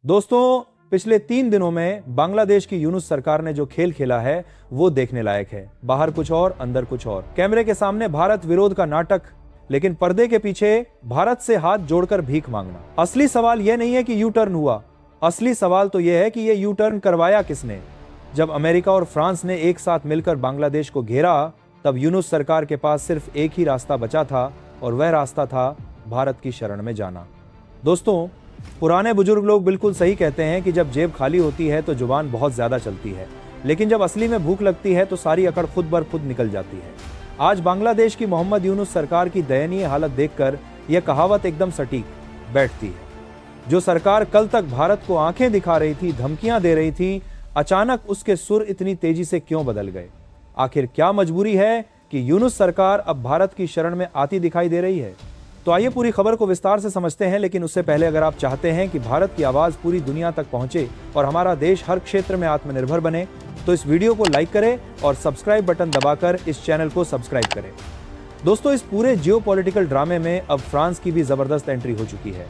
दोस्तों, पिछले 3 दिनों में बांग्लादेश की यूनुस सरकार ने जो खेल खेला है वो देखने लायक है। बाहर कुछ और, अंदर कुछ और। कैमरे के सामने भारत विरोध का नाटक, लेकिन पर्दे के पीछे भारत से हाथ जोड़कर भीख मांगना। असली सवाल यह नहीं है कि यू टर्न हुआ, असली सवाल तो यह है कि यह यू टर्न करवाया किसने। जब अमेरिका और फ्रांस ने एक साथ मिलकर बांग्लादेश को घेरा, तब यूनुस सरकार के पास सिर्फ एक ही रास्ता बचा था, और वह रास्ता था भारत की शरण में जाना। दोस्तों, पुराने बुजुर्ग लोग बिल्कुल सही कहते हैं कि जब जेब खाली होती है तो जुबान बहुत ज्यादा चलती है, लेकिन जब असली में भूख लगती है तो सारी अकड़ खुद बर खुद निकल जाती है। आज बांग्लादेश की मोहम्मद यूनुस सरकार की दयनीय हालत देखकर यह कहावत एकदम सटीक बैठती है। जो सरकार कल तक भारत को आंखें दिखा रही थी, धमकियां दे रही थी, अचानक उसके सुर इतनी तेजी से क्यों बदल गए? आखिर क्या मजबूरी है कि यूनुस सरकार अब भारत की शरण में आती दिखाई दे रही है? तो आइए पूरी खबर को विस्तार से समझते हैं, लेकिन उससे पहले अगर आप चाहते हैं कि भारत की आवाज पूरी दुनिया तक पहुंचे और हमारा देश हर क्षेत्र में आत्मनिर्भर बने, तो इस वीडियो को लाइक करें और सब्सक्राइब बटन दबाकर इस चैनल को सब्सक्राइब करें। दोस्तों, इस पूरे जियोपॉलिटिकल ड्रामे में अब फ्रांस की भी जबरदस्त एंट्री हो चुकी है।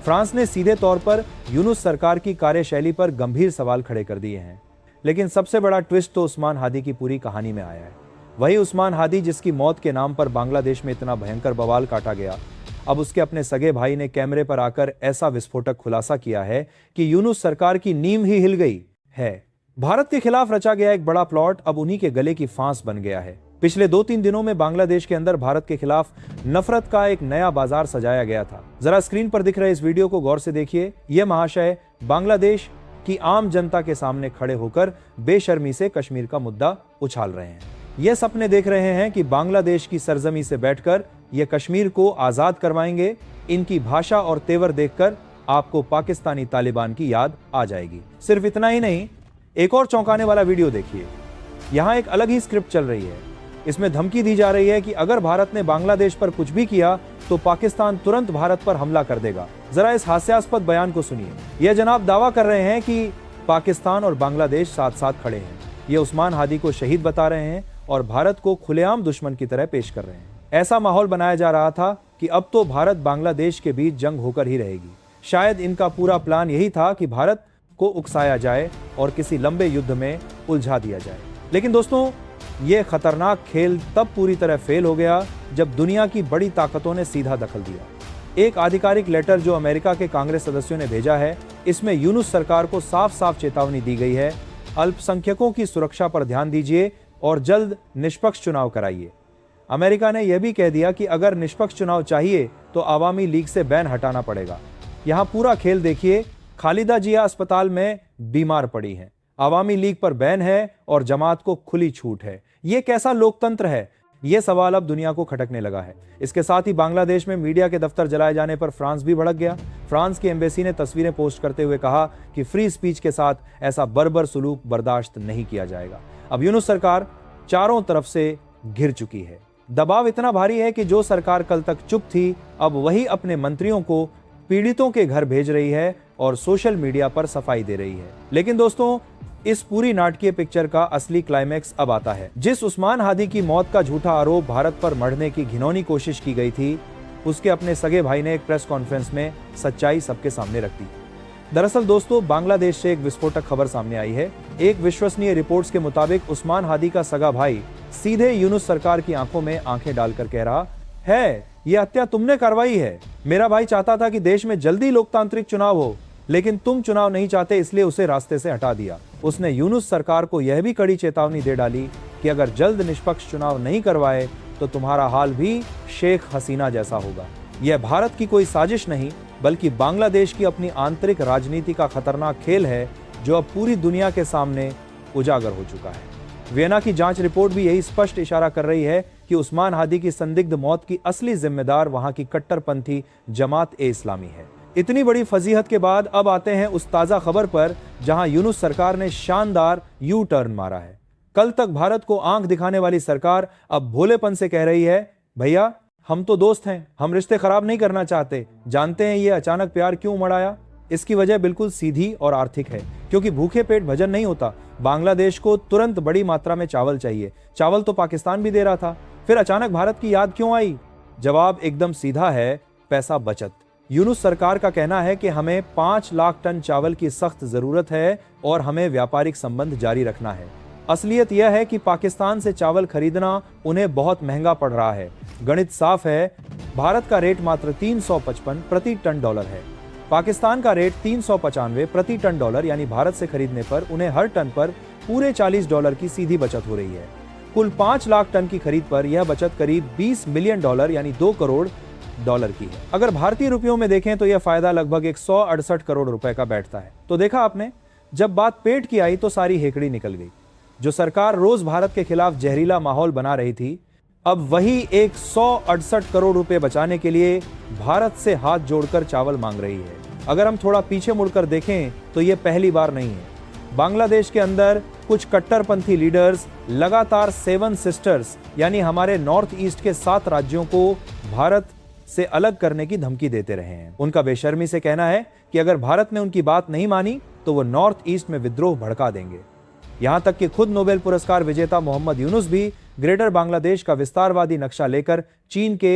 फ्रांस ने सीधे तौर पर यूनुस सरकार की कार्यशैली पर गंभीर सवाल खड़े कर दिए हैं। लेकिन सबसे बड़ा ट्विस्ट तो उस्मान हादी की पूरी कहानी में आया है। वही उस्मान हादी जिसकी मौत के नाम पर बांग्लादेश में इतना भयंकर बवाल काटा गया। अब उसके अपने सगे भाई ने कैमरे पर आकर ऐसा विस्फोटक खुलासा किया है कि यूनुस सरकार की नींव ही हिल गई है। भारत के खिलाफ रचा गया एक बड़ा प्लॉट अब उन्हीं के गले की फांस बन गया है। पिछले 2-3 दिनों में बांग्लादेश के अंदर भारत के खिलाफ नफरत का एक नया बाजार सजाया गया था। जरा स्क्रीन पर दिख रहे इस वीडियो को गौर से देखिए। ये महाशय बांग्लादेश की आम जनता के सामने खड़े होकर बेशर्मी से कश्मीर का मुद्दा उछाल रहे हैं। ये सपने देख रहे हैं कि बांग्लादेश की सरजमी से बैठकर ये कश्मीर को आजाद करवाएंगे। इनकी भाषा और तेवर देखकर आपको पाकिस्तानी तालिबान की याद आ जाएगी। सिर्फ इतना ही नहीं, एक और चौंकाने वाला वीडियो देखिए। यहाँ एक अलग ही स्क्रिप्ट चल रही है। इसमें धमकी दी जा रही है कि अगर भारत ने बांग्लादेश पर कुछ भी किया तो पाकिस्तान तुरंत भारत पर हमला कर देगा। जरा इस हास्यास्पद बयान को सुनिए। यह जनाब दावा कर रहे हैं कि पाकिस्तान और बांग्लादेश साथ साथ खड़े हैं। ये उस्मान हादी को शहीद बता रहे हैं और भारत को खुलेआम दुश्मन की तरह पेश कर रहे हैं। ऐसा माहौल बनाया जा रहा था कि अब तो भारत बांग्लादेश के बीच जंग होकर ही रहेगी। शायद इनका पूरा प्लान यही था कि भारत को उकसाया जाए और किसी लंबे युद्ध में उलझा दिया जाए। लेकिन दोस्तों, यह खतरनाक खेल तब पूरी तरह फेल हो गया जब दुनिया की बड़ी ताकतों ने सीधा दखल दिया। एक आधिकारिक लेटर जो अमेरिका के कांग्रेस सदस्यों ने भेजा है, इसमें यूनुस सरकार को साफ साफ चेतावनी दी गई है। अल्पसंख्यकों की सुरक्षा पर ध्यान दीजिए और जल्द निष्पक्ष चुनाव कराइए। अमेरिका ने यह भी कह दिया कि अगर निष्पक्ष चुनाव चाहिए तो आवामी लीग से बैन हटाना पड़ेगा। यहां पूरा खेल देखिए। खालिदा जिया अस्पताल में बीमार पड़ी हैं, आवामी लीग पर बैन है और जमात को खुली छूट है। यह कैसा लोकतंत्र है? यह सवाल अब दुनिया को खटकने लगा है। इसके साथ ही बांग्लादेश में मीडिया के दफ्तर जलाए जाने पर फ्रांस भी भड़क गया। फ्रांस की एम्बेसी ने तस्वीरें पोस्ट करते हुए कहा कि फ्री स्पीच के साथ ऐसा बर्बर सुलूक बर्दाश्त नहीं किया जाएगा। अब यूनुस सरकार चारों तरफ से घिर चुकी है। दबाव इतना भारी है कि जो सरकार कल तक चुप थी, अब वही अपने मंत्रियों को पीड़ितों के घर भेज रही है और सोशल मीडिया पर सफाई दे रही है। लेकिन दोस्तों, इस पूरी नाटकीय पिक्चर का असली क्लाइमैक्स अब आता है। जिस उस्मान हादी की मौत का झूठा आरोप भारत पर मढ़ने की घिनौनी कोशिश की गई थी, उसके अपने सगे भाई ने एक प्रेस कॉन्फ्रेंस में सच्चाई सबके सामने रख दी। दरअसल दोस्तों, बांग्लादेश से एक विस्फोटक खबर सामने आई है। एक विश्वसनीय रिपोर्ट्स के मुताबिक उस्मान हादी का सगा भाई सीधे यूनुस सरकार की आंखों में आंखें डालकर कह रहा है, यह हत्या तुमने करवाई है। मेरा भाई चाहता था कि देश में जल्दी लोकतांत्रिक चुनाव हो, लेकिन तुम चुनाव नहीं चाहते, इसलिए उसे रास्ते से हटा दिया। उसने यूनुस सरकार को यह भी कड़ी चेतावनी दे डाली कि अगर जल्द निष्पक्ष चुनाव नहीं करवाए तो तुम्हारा हाल भी शेख हसीना जैसा होगा। यह भारत की कोई साजिश नहीं, बल्कि बांग्लादेश की अपनी आंतरिक राजनीति का खतरनाक खेल है, जो अब पूरी दुनिया के सामने उजागर हो चुका है। वियना की जांच रिपोर्ट भी यही स्पष्ट इशारा कर रही है कि उस्मान हादी की संदिग्ध मौत की असली जिम्मेदार वहां की कट्टरपंथी जमात-ए-इस्लामी है। इतनी बड़ी फजीहत के बाद अब आते हैं उस ताजा खबर पर जहां यूनुस सरकार ने शानदार यू टर्न मारा है। कल तक भारत को आंख दिखाने वाली सरकार अब भोलेपन से कह रही है, भैया हम तो दोस्त हैं, हम रिश्ते खराब नहीं करना चाहते। जानते हैं ये अचानक प्यार क्यों उमड़ आया? इसकी वजह बिल्कुल सीधी और आर्थिक है, क्योंकि भूखे पेट भजन नहीं होता। बांग्लादेश को तुरंत बड़ी मात्रा में चावल चाहिए। चावल तो पाकिस्तान भी दे रहा था, फिर अचानक भारत की याद क्यों आई? जवाब एकदम सीधा है, पैसा बचत। यूनुस सरकार का कहना है कि हमें 5 लाख टन चावल की सख्त जरूरत है और हमें व्यापारिक संबंध जारी रखना है। असलियत यह है कि पाकिस्तान से चावल खरीदना उन्हें बहुत महंगा पड़ रहा है। गणित साफ है, भारत का रेट मात्र 355 प्रति टन डॉलर है। पाकिस्तान का रेट 395 प्रति टन डॉलर, यानी भारत से खरीदने पर उन्हें हर टन पर पूरे $40 की सीधी बचत हो रही है। कुल 5 लाख टन की खरीद पर यह बचत करीब $20 मिलियन यानी $2 करोड़ की है। अगर भारतीय रुपयों में देखें तो यह फायदा लगभग 168 करोड़ रुपए का बैठता है। तो देखा आपने, जब बात पेट की आई तो सारी हेकड़ी निकल गई। जो सरकार रोज भारत के खिलाफ जहरीला माहौल बना रही थी, अब वही 168 करोड़ रुपए बचाने के लिए भारत से हाथ जोड़कर चावल मांग रही है। अगर हम थोड़ा पीछे मुड़कर देखें तो यह पहली बार नहीं है। बांग्लादेश के अंदर कुछ कट्टरपंथी लीडर्स लगातार 7 सिस्टर्स यानी हमारे नॉर्थ ईस्ट के 7 राज्यों को भारत से अलग करने की धमकी देते रहे हैं। उनका बेशर्मी से कहना है कि अगर भारत ने उनकी बात नहीं मानी तो वो नॉर्थ ईस्ट में विद्रोह भड़का देंगे। यहां तक कि खुद नोबेल पुरस्कार विजेता मोहम्मद यूनुस भी ग्रेटर बांग्लादेश का विस्तारवादी नक्शा लेकर चीन के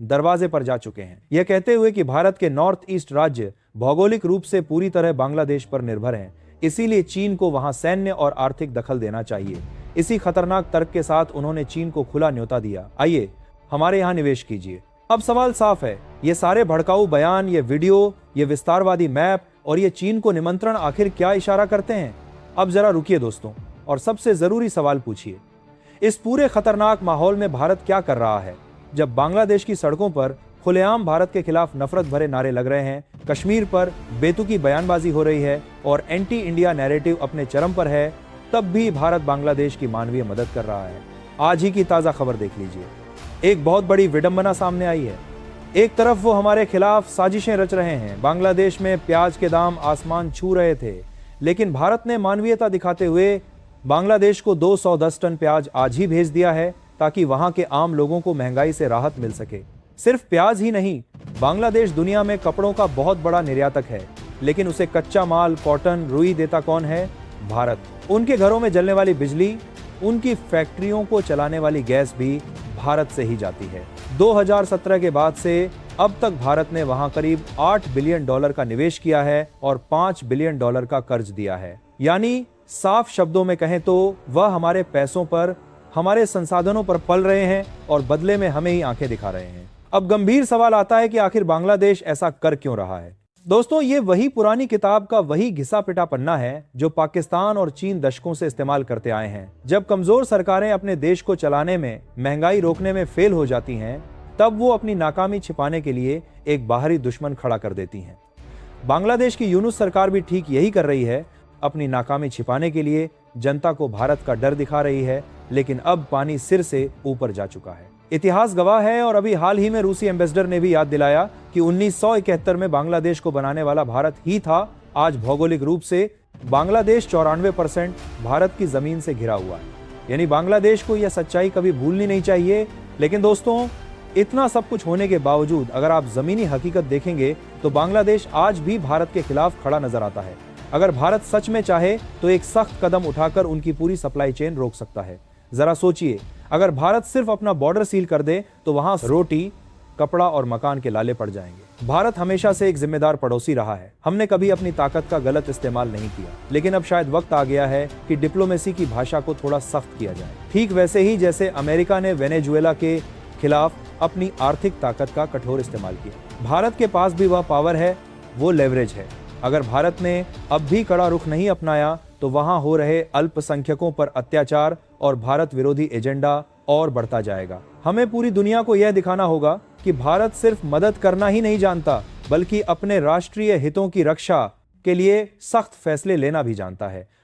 दरवाजे पर जा चुके हैं, यह कहते हुए कि भारत के नॉर्थ ईस्ट राज्य भौगोलिक रूप से पूरी तरह बांग्लादेश पर निर्भर हैं, इसीलिए चीन को वहां सैन्य और आर्थिक दखल देना चाहिए। इसी खतरनाक तर्क के साथ उन्होंने चीन को खुला न्योता दिया, आइए हमारे यहां निवेश कीजिए। अब सवाल साफ है, ये सारे भड़काऊ बयान, ये वीडियो, ये विस्तारवादी मैप और ये चीन को निमंत्रण आखिर क्या इशारा करते हैं? अब जरा रुकिए दोस्तों और सबसे जरूरी सवाल पूछिए, इस पूरे खतरनाक माहौल में भारत क्या कर रहा है? जब बांग्लादेश की सड़कों पर खुलेआम भारत के खिलाफ नफरत भरे नारे लग रहे हैं, कश्मीर पर बेतुकी बयानबाजी हो रही है और एंटी इंडिया नैरेटिव अपने चरम पर है, तब भी भारत बांग्लादेश की मानवीय मदद कर रहा है। आज ही की ताजा खबर देख लीजिए, एक बहुत बड़ी विडंबना सामने आई है। एक तरफ वो हमारे खिलाफ साजिशें रच रहे हैं, बांग्लादेश में प्याज के दाम आसमान छू रहे थे, लेकिन भारत ने मानवीयता दिखाते हुए बांग्लादेश को 210 टन प्याज आज ही भेज दिया है ताकि वहां के आम लोगों को महंगाई से राहत मिल सके। सिर्फ प्याज ही नहीं, बांग्लादेश दुनिया में कपड़ों का बहुत बड़ा निर्यातक है, लेकिन उसे कच्चा माल, कॉटन, रुई देता कौन है? भारत। उनके घरों में जलने वाली बिजली, उनकी फैक्ट्रियों को चलाने वाली गैस भी भारत से ही जाती है। 2017 के बाद से अब तक भारत ने वहां करीब $8 बिलियन का निवेश किया है और $5 बिलियन का कर्ज दिया है। यानी साफ शब्दों में कहें तो वह हमारे पैसों पर, हमारे संसाधनों पर पल रहे हैं और बदले में हमें ही आंखें दिखा रहे हैं। अब गंभीर सवाल आता है कि आखिर बांग्लादेश ऐसा कर क्यों रहा है? दोस्तों, ये वही पुरानी किताब का वही घिसा पिटा पन्ना है जो पाकिस्तान और चीन दशकों से इस्तेमाल करते आए हैं। जब कमजोर सरकारें अपने देश को चलाने में, महंगाई रोकने में फेल हो जाती हैं, तब वो अपनी नाकामी छिपाने के लिए एक बाहरी दुश्मन खड़ा कर देती हैं। बांग्लादेश की यूनुस सरकार भी ठीक यही कर रही है। अपनी नाकामी छिपाने के लिए जनता को भारत का डर दिखा रही है, लेकिन अब पानी सिर से ऊपर जा चुका है। इतिहास गवाह है और अभी हाल ही में रूसी एम्बेसडर ने भी याद दिलाया कि 1971 में बांग्लादेश को बनाने वाला भारत ही था। आज भौगोलिक रूप से बांग्लादेश 94% भारत की जमीन से घिरा हुआ है, यानी बांग्लादेश को यह सच्चाई कभी भूलनी नहीं चाहिए। लेकिन दोस्तों, इतना सब कुछ होने के बावजूद अगर आप जमीनी हकीकत देखेंगे तो बांग्लादेश आज भी भारत के खिलाफ खड़ा नजर आता है। अगर भारत सच में चाहे तो एक सख्त कदम उठाकर उनकी पूरी सप्लाई चेन रोक सकता है। जरा सोचिए, अगर भारत सिर्फ अपना बॉर्डर सील कर दे तो वहां रोटी, कपड़ा और मकान के लाले पड़ जाएंगे। भारत हमेशा से एक जिम्मेदार पड़ोसी रहा है। हमने कभी अपनी ताकत का गलत इस्तेमाल नहीं किया, लेकिन अब शायद वक्त आ गया है कि डिप्लोमेसी की भाषा को थोड़ा सख्त किया जाए। ठीक वैसे ही जैसे अमेरिका ने वेनेजुएला के खिलाफ अपनी आर्थिक ताकत का कठोर इस्तेमाल किया। भारत के पास भी वह पावर है, वो लेवरेज है। अगर भारत ने अब भी कड़ा रुख नहीं अपनाया तो वहां हो रहे अल्पसंख्यकों पर अत्याचार और भारत विरोधी एजेंडा और बढ़ता जाएगा। हमें पूरी दुनिया को यह दिखाना होगा कि भारत सिर्फ मदद करना ही नहीं जानता, बल्कि अपने राष्ट्रीय हितों की रक्षा के लिए सख्त फैसले लेना भी जानता है।